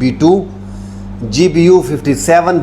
B-2 GBU-57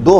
2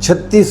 36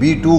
B-2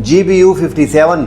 GBU-57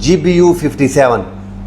GBU-57,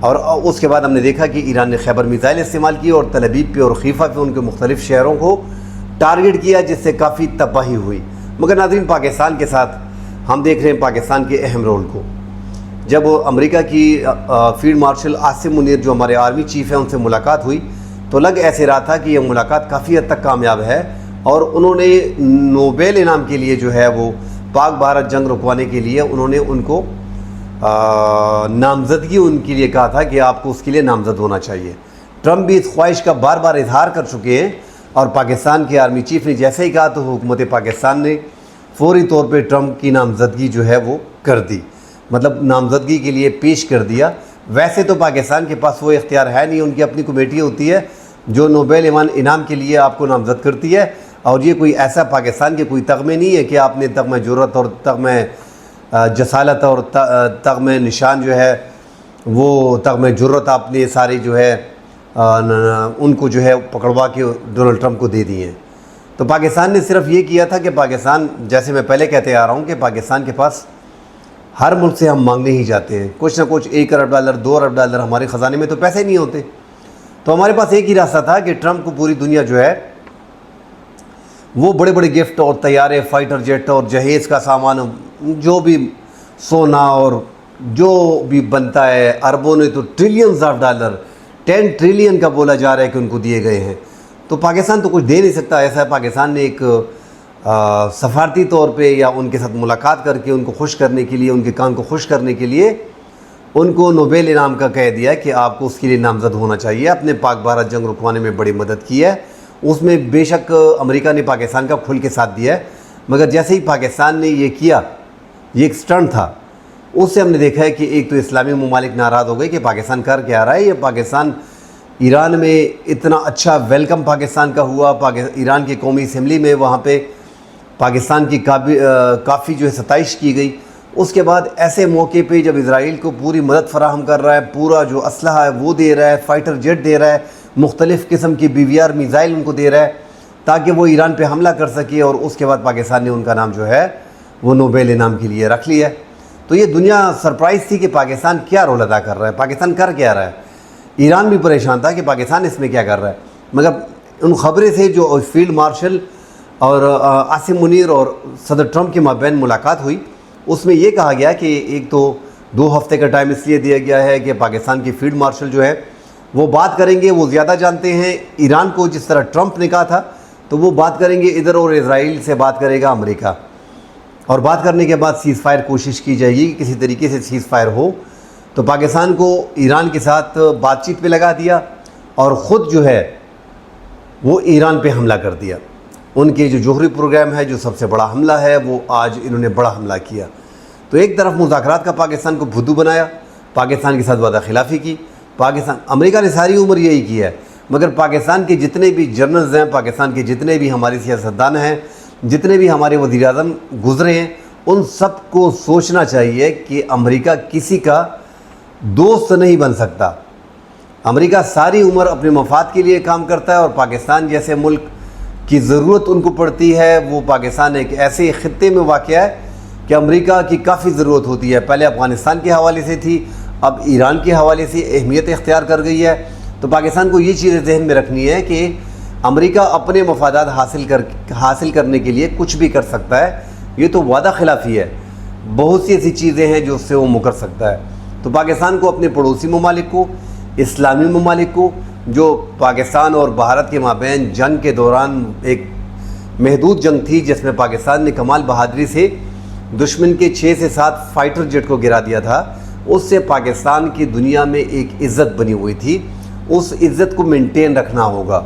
اور اس کے بعد ہم نے دیکھا کہ ایران نے خیبر میزائل استعمال کی اور تل ابیب پہ اور خیفہ پہ ان کے مختلف شہروں کو ٹارگٹ کیا، جس سے کافی تباہی ہوئی۔ مگر ناظرین، پاکستان کے ساتھ ہم دیکھ رہے ہیں پاکستان کے اہم رول کو۔ جب امریکہ کی فیلڈ مارشل عاصم منیر جو ہمارے آرمی چیف ہیں ان سے ملاقات ہوئی تو لگ ایسے رہا تھا کہ یہ ملاقات کافی حد تک کامیاب ہے، اور انہوں نے نوبیل انعام کے لیے جو ہے وہ پاک بھارت جنگ رکوانے کے لیے انہوں نے ان کو نامزدگی ان کے لیے کہا تھا کہ آپ کو اس کے لیے نامزد ہونا چاہیے۔ ٹرمپ بھی اس خواہش کا بار بار اظہار کر چکے ہیں، اور پاکستان کے آرمی چیف نے جیسے ہی کہا تو حکومت پاکستان نے فوری طور پہ ٹرمپ کی نامزدگی جو ہے وہ کر دی، مطلب نامزدگی کے لیے پیش کر دیا۔ ویسے تو پاکستان کے پاس وہ اختیار ہے نہیں، ان کی اپنی کمیٹی ہوتی ہے جو نوبیل انعام کے لیے آپ کو نامزد کرتی ہے، اور یہ کوئی ایسا پاکستان کے کوئی تغمے نہیں ہے کہ آپ نے تغمہ جرأت اور تغمہ جسالت اور تغمہ نشان جو ہے وہ تغمہ جرأت آپ نے سارے جو ہے ان کو جو ہے پکڑوا کے ڈونلڈ ٹرمپ کو دے دی ہیں۔ تو پاکستان نے صرف یہ کیا تھا کہ پاکستان، جیسے میں پہلے کہتے آ رہا ہوں کہ پاکستان کے پاس ہر ملک سے ہم مانگنے ہی جاتے ہیں، کچھ نہ کچھ $1 ارب 2 ارب ہمارے خزانے میں تو پیسے نہیں ہوتے، تو ہمارے پاس ایک ہی راستہ تھا کہ ٹرمپ کو پوری دنیا جو ہے وہ بڑے بڑے گفٹ اور طیارے، فائٹر جیٹ اور جہیز کا سامان، جو بھی سونا اور جو بھی بنتا ہے، اربوں نے تو ٹریلینز آف ڈالر، 10 ٹریلین کا بولا جا رہا ہے کہ ان کو دیے گئے ہیں۔ تو پاکستان تو کچھ دے نہیں سکتا، ایسا ہے پاکستان نے ایک سفارتی طور پہ یا ان کے ساتھ ملاقات کر کے ان کو خوش کرنے کے لیے، ان کے کام کو خوش کرنے کے لیے ان کو نوبیل انعام کا کہہ دیا کہ آپ کو اس کے لیے نامزد ہونا چاہیے۔ اپنے پاک بھارت جنگ رکوانے میں بڑی مدد کی ہے، اس میں بے شک امریکہ نے پاکستان کا کھل کے ساتھ دیا ہے، مگر جیسے ہی پاکستان نے یہ کیا، یہ ایک سٹنٹ تھا، اس سے ہم نے دیکھا ہے کہ ایک تو اسلامی ممالک ناراض ہو گئے کہ پاکستان کر کے آ رہا ہے، یہ پاکستان ایران میں اتنا اچھا ویلکم پاکستان کا ہوا، ایران کی قومی اسمبلی میں وہاں پہ پاکستان کی کافی جو ہے ستائش کی گئی۔ اس کے بعد ایسے موقع پہ جب اسرائیل کو پوری مدد فراہم کر رہا ہے، پورا جو اسلحہ ہے وہ دے رہا ہے، فائٹر جیٹ دے رہا ہے، مختلف قسم کی BVR میزائل ان کو دے رہا ہے تاکہ وہ ایران پہ حملہ کر سکے، اور اس کے بعد پاکستان نے ان کا نام جو ہے وہ نوبیل انعام کے لیے رکھ لیا ہے۔ تو یہ دنیا سرپرائز تھی کہ پاکستان کیا رول ادا کر رہا ہے، پاکستان کر کیا رہا ہے۔ ایران بھی پریشان تھا کہ پاکستان اس میں کیا کر رہا ہے، مگر ان خبریں سے جو فیلڈ مارشل اور عاصم منیر اور صدر ٹرمپ کے مابین ملاقات ہوئی، اس میں یہ کہا گیا کہ ایک تو 2 ہفتے کا ٹائم اس لیے دیا گیا ہے کہ پاکستان کی فیلڈ مارشل جو ہے وہ بات کریں گے، وہ زیادہ جانتے ہیں ایران کو، جس طرح ٹرمپ نے کہا تھا تو وہ بات کریں گے ادھر، اور اسرائیل سے بات کرے گا امریکہ، اور بات کرنے کے بعد سیز فائر کوشش کی جائے گی کہ کسی طریقے سے سیز فائر ہو۔ تو پاکستان کو ایران کے ساتھ بات چیت پہ لگا دیا اور خود جو ہے وہ ایران پہ حملہ کر دیا۔ ان کے جو جوہری پروگرام ہے، جو سب سے بڑا حملہ ہے، وہ آج انہوں نے بڑا حملہ کیا۔ تو ایک طرف مذاکرات کا پاکستان کو بھدو بنایا، پاکستان کے ساتھ وعدہ خلافی کی، امریکہ نے ساری عمر یہی کیا ہے، مگر پاکستان کے جتنے بھی جنرلز ہیں، پاکستان کے جتنے بھی ہمارے سیاستدان ہیں، جتنے بھی ہمارے وزیر اعظم گزرے ہیں، ان سب کو سوچنا چاہیے کہ امریکہ کسی کا دوست نہیں بن سکتا۔ امریکہ ساری عمر اپنے مفاد کے لیے کام کرتا ہے، اور پاکستان جیسے ملک کی ضرورت ان کو پڑتی ہے۔ وہ پاکستان ایک ایسے خطے میں واقع ہے کہ امریکہ کی کافی ضرورت ہوتی ہے، پہلے افغانستان کے حوالے سے تھی، اب ایران کے حوالے سے اہمیت اختیار کر گئی ہے۔ تو پاکستان کو یہ چیزیں ذہن میں رکھنی ہے کہ امریکہ اپنے مفادات حاصل کرنے کے لیے کچھ بھی کر سکتا ہے، یہ تو وعدہ خلافی ہے، بہت سی ایسی چیزیں ہیں جو اس سے وہ مکر سکتا ہے۔ تو پاکستان کو اپنے پڑوسی ممالک کو، اسلامی ممالک کو، جو پاکستان اور بھارت کے مابین جنگ کے دوران ایک محدود جنگ تھی جس میں پاکستان نے کمال بہادری سے دشمن کے 6 سے 7 فائٹر جیٹ کو گرا دیا تھا، اس سے پاکستان کی دنیا میں ایک عزت بنی ہوئی تھی، اس عزت کو مینٹین رکھنا ہوگا۔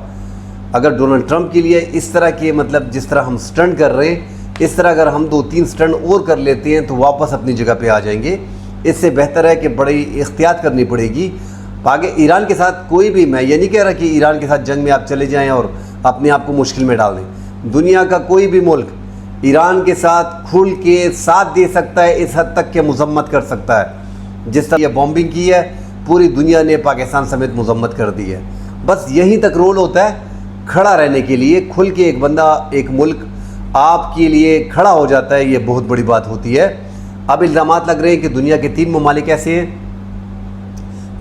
اگر ڈونلڈ ٹرمپ کے لیے اس طرح کے مطلب جس طرح ہم سٹنٹ کر رہے ہیں، اس طرح اگر ہم 2-3 سٹنٹ اور کر لیتے ہیں تو واپس اپنی جگہ پہ آ جائیں گے۔ اس سے بہتر ہے کہ بڑی احتیاط کرنی پڑے گی۔ ایران کے ساتھ کوئی بھی، میں یہ نہیں کہہ رہا کہ ایران کے ساتھ جنگ میں آپ چلے جائیں اور اپنے آپ کو مشکل میں ڈال دیں، دنیا کا کوئی بھی ملک ایران کے ساتھ کھل کے ساتھ دے سکتا ہے، اس حد تک کہ مذمت کر سکتا ہے۔ جس طرح یہ بومبنگ کی ہے، پوری دنیا نے پاکستان سمیت مذمت کر دی ہے۔ بس یہیں تک رول ہوتا ہے کھڑا رہنے کے لیے، کھل کے ایک بندہ، ایک ملک آپ کے لیے کھڑا ہو جاتا ہے، یہ بہت بڑی بات ہوتی ہے۔ اب الزامات لگ رہے ہیں کہ دنیا کے 3 ممالک ایسے ہیں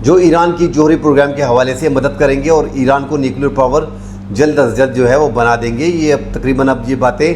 جو ایران کی جوہری پروگرام کے حوالے سے مدد کریں گے اور ایران کو نیوکلیر پاور جلد از جلد جو ہے وہ بنا دیں گے۔ یہ اب تقریباً یہ باتیں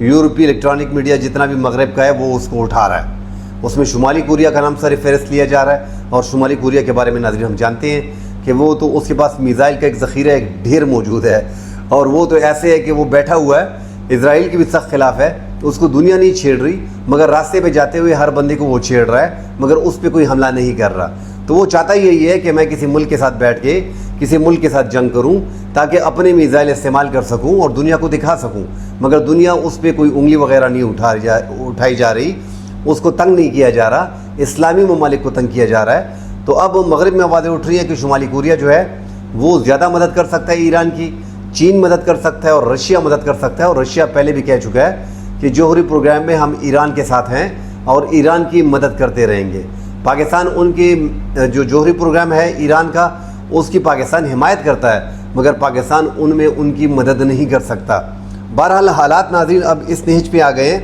یورپی الیکٹرانک میڈیا جتنا بھی مغرب کا ہے وہ اس کو اٹھا رہا ہے۔ اس میں شمالی کوریا کا نام سر فہرست لیا جا رہا ہے، اور شمالی کوریا کے بارے میں ناظرین ہم جانتے ہیں کہ وہ تو اس کے پاس میزائل کا ایک ذخیرہ ایک ڈھیر موجود ہے، اور وہ تو ایسے ہے کہ وہ بیٹھا ہوا ہے، اسرائیل کی بھی سخت خلاف ہے، اس کو دنیا نہیں چھیڑ رہی، مگر راستے پہ جاتے ہوئے ہر بندے کو وہ چھیڑ رہا ہے، مگر اس پہ کوئی حملہ نہیں کر رہا۔ تو وہ چاہتا یہی ہے کہ میں کسی ملک کے ساتھ بیٹھ کے کسی ملک کے ساتھ جنگ کروں تاکہ اپنے میزائل استعمال کر سکوں اور دنیا کو دکھا سکوں، مگر دنیا اس پہ کوئی انگلی وغیرہ نہیں اٹھائی جا رہی، اس کو تنگ نہیں کیا جا رہا، اسلامی ممالک کو تنگ کیا جا رہا ہے۔ تو اب مغرب میں آوازیں اٹھ رہی ہیں کہ شمالی کوریا جو ہے وہ زیادہ مدد کر سکتا ہے ایران کی، چین مدد کر سکتا ہے اور رشیا مدد کر سکتا ہے، اور رشیا پہلے بھی کہہ چکا ہے کہ جوہری پروگرام میں ہم ایران کے ساتھ ہیں اور ایران کی مدد کرتے رہیں گے۔ پاکستان ان کی جو جوہری پروگرام ہے ایران کا، اس کی پاکستان حمایت کرتا ہے، مگر پاکستان ان میں ان کی مدد نہیں کر سکتا۔ بہرحال حالات ناظرین اب اس نہج پہ آ گئے ہیں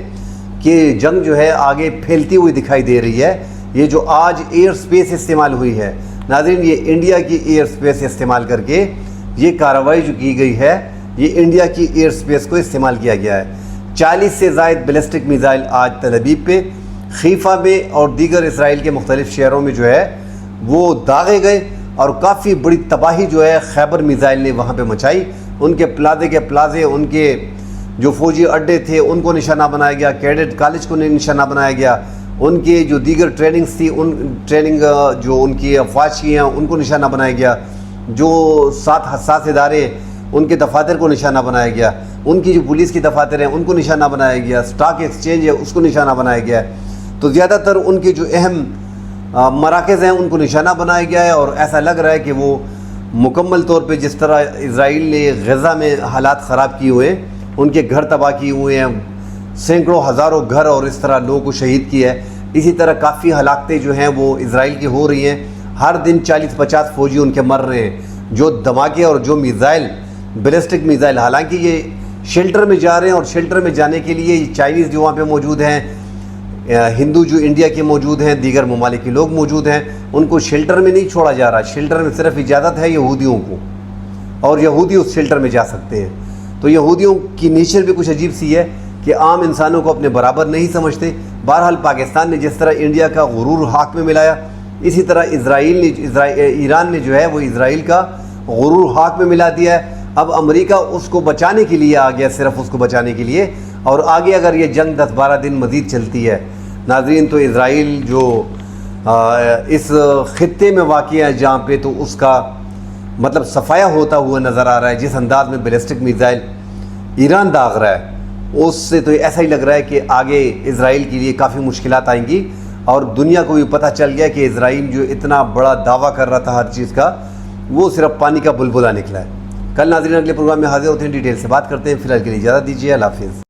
کہ جنگ جو ہے آگے پھیلتی ہوئی دکھائی دے رہی ہے۔ یہ جو آج ایئر سپیس استعمال ہوئی ہے ناظرین، یہ انڈیا کی ایئر سپیس استعمال کر کے یہ کارروائی جو کی گئی ہے، یہ انڈیا کی ایئر سپیس کو استعمال کیا گیا ہے۔ 40 سے زائد بیلسٹک میزائل آج تل ابیب پہ، خیفہ میں اور دیگر اسرائیل کے مختلف شہروں میں جو ہے وہ داغے گئے، اور کافی بڑی تباہی جو ہے خیبر میزائل نے وہاں پہ مچائی۔ ان کے پلازے ان کے جو فوجی اڈے تھے ان کو نشانہ بنایا گیا، کیڈٹ کالج کو نشانہ بنایا گیا، ان کے جو دیگر ٹریننگز تھی ٹریننگ جو ان کی افواج کی ہیں ان کو نشانہ بنایا گیا، جو 7 حساس ادارے ان کے دفاتر کو نشانہ بنایا گیا، ان کی جو پولیس کی دفاتر ہیں ان کو نشانہ بنایا گیا، سٹاک ایکسچینج ہے اس کو نشانہ بنایا گیا ہے۔ تو زیادہ تر ان کے جو اہم مراکز ہیں ان کو نشانہ بنایا گیا ہے، اور ایسا لگ رہا ہے کہ وہ مکمل طور پہ جس طرح اسرائیل نے غزہ میں حالات خراب کیے ہوئے ہیں، ان کے گھر تباہ کیے ہوئے ہیں، سینکڑوں ہزاروں گھر اور اس طرح لوگوں کو شہید کیا ہے، اسی طرح کافی ہلاکتیں جو ہیں وہ اسرائیل کی ہو رہی ہیں۔ ہر دن 40-50 فوجی ان کے مر رہے ہیں۔ جو دھماکے اور جو میزائل بیلسٹک میزائل، حالانکہ یہ شیلٹر میں جا رہے ہیں، اور شیلٹر میں جانے کے لیے چائنیز جو وہاں پہ موجود ہیں، ہندو جو انڈیا کے موجود ہیں، دیگر ممالک کے لوگ موجود ہیں، ان کو شیلٹر میں نہیں چھوڑا جا رہا۔ شیلٹر میں صرف اجازت ہے یہودیوں کو، اور یہودی اس شیلٹر میں جا سکتے ہیں۔ تو یہودیوں کی نیچر بھی کچھ عجیب سی ہے کہ عام انسانوں کو اپنے برابر نہیں سمجھتے۔ بہرحال پاکستان نے جس طرح انڈیا کا غرور ہاتھ میں ملایا، اسی طرح ایران نے جو ہے وہ اسرائیل کا غرور ہاتھ میں ملا دیا ہے۔ اب امریکہ اس کو بچانے کے لیے آ گیا، صرف اس کو بچانے کے لیے، اور آگے اگر یہ جنگ 10-12 دن مزید چلتی ہے ناظرین تو اسرائیل جو اس خطے میں واقع ہے جہاں پہ، تو اس کا مطلب صفایا ہوتا ہوا نظر آ رہا ہے۔ جس انداز میں بیلسٹک میزائل ایران داغ رہا ہے، اس سے تو ایسا ہی لگ رہا ہے کہ آگے اسرائیل کے لیے کافی مشکلات آئیں گی، اور دنیا کو بھی پتہ چل گیا کہ اسرائیل جو اتنا بڑا دعویٰ کر رہا تھا ہر چیز کا، وہ صرف پانی کا بلبلہ نکلا ہے۔ کل ناظرین اگلے پروگرام میں حاضر ہوتے ہیں، ڈیٹیل سے بات کرتے ہیں۔ فی الحال کے لیے اجازت دیجیے، اللہ حافظ۔